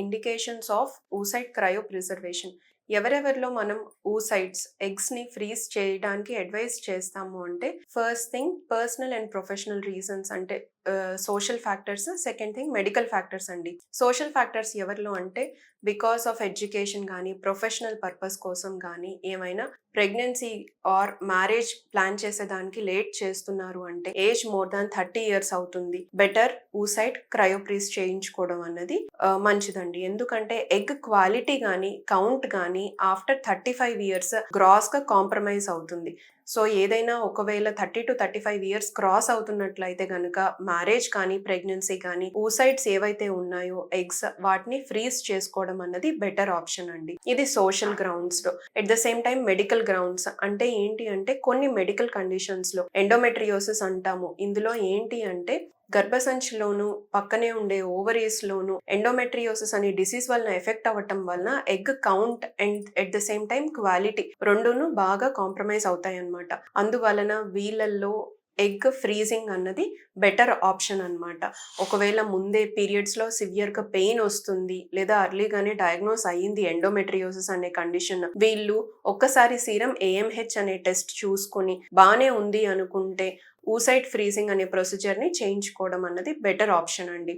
Indications of oocyte cryopreservation. ఎవరెవరిలో మనం oocytes ఎగ్స్‌ని ఫ్రీజ్ చేయడానికి అడ్వైస్ చేస్తాము అంటే, first thing personal and professional reasons అంటే social factors, second thing medical factors అండి. సోషల్ ఫ్యాక్టర్స్ ఎవరిలో అంటే బికాస్ ఆఫ్ ఎడ్యుకేషన్ గానీ, ప్రొఫెషనల్ పర్పస్ కోసం గానీ, ఏమైనా ప్రెగ్నెన్సీ ఆర్ మ్యారేజ్ ప్లాన్ చేసేదానికి లేట్ చేస్తున్నారు అంటే, ఏజ్ మోర్ దాన్ 30 ఇయర్స్ అవుతుంది, బెటర్ oocyte క్రయోప్రీజ్ చేయించుకోవడం అన్నది మంచిదండి. ఎందుకంటే ఎగ్ క్వాలిటీ గానీ, కౌంట్ గానీ ఆఫ్టర్ 35 ఇయర్స్ గ్రాస్‌గా కాంప్రమైజ్ అవుతుంది. సో ఏదైనా ఒకవేళ 30-35 ఇయర్స్ క్రాస్ అవుతున్నట్లయితే గనుక మ్యారేజ్ కానీ, ప్రెగ్నెన్సీ కానీ oocytes ఏవైతే ఉన్నాయో ఎగ్స్ వాటిని ఫ్రీజ్ చేసుకోవడం అన్నది బెటర్ ఆప్షన్ అండి. ఇది సోషల్ గ్రౌండ్స్‌లో. At the same time medical grounds అంటే ఏంటి అంటే, కొన్ని మెడికల్ కండిషన్స్‌లో ఎండోమెట్రియోసిస్ అంటాము. ఇందులో ఏంటి అంటే గర్భసంచిలోను, పక్కనే ఉండే ఓవరీస్‌లోను ఎండోమెట్రియోసిస్ అనే డిసీజ్ వలన ఎఫెక్ట్ అవ్వటం వలన egg count and at the same time quality రెండూను బాగా కాంప్రమైజ్ అవుతాయన్నమాట. అందువలన వీళ్ళల్లో ఎగ్ ఫ్రీజింగ్ అన్నది బెటర్ ఆప్షన్ అన్నమాట. ఒకవేళ ముందే పీరియడ్స్‌లో సివియర్‌గా పెయిన్ వస్తుంది, లేదా ఎర్లీగానే డయాగ్నోస్ అయ్యింది ఎండోమెట్రియోసిస్ అనే కండిషన్, వీళ్ళు ఒక్కసారి సీరం ఏఎంహెచ్ అనే టెస్ట్ చూసుకొని బానే ఉంది అనుకుంటే oocyte ఫ్రీజింగ్ అనే ప్రొసీజర్‌ని చేయించుకోవడం అన్నది బెటర్ ఆప్షన్ అండి.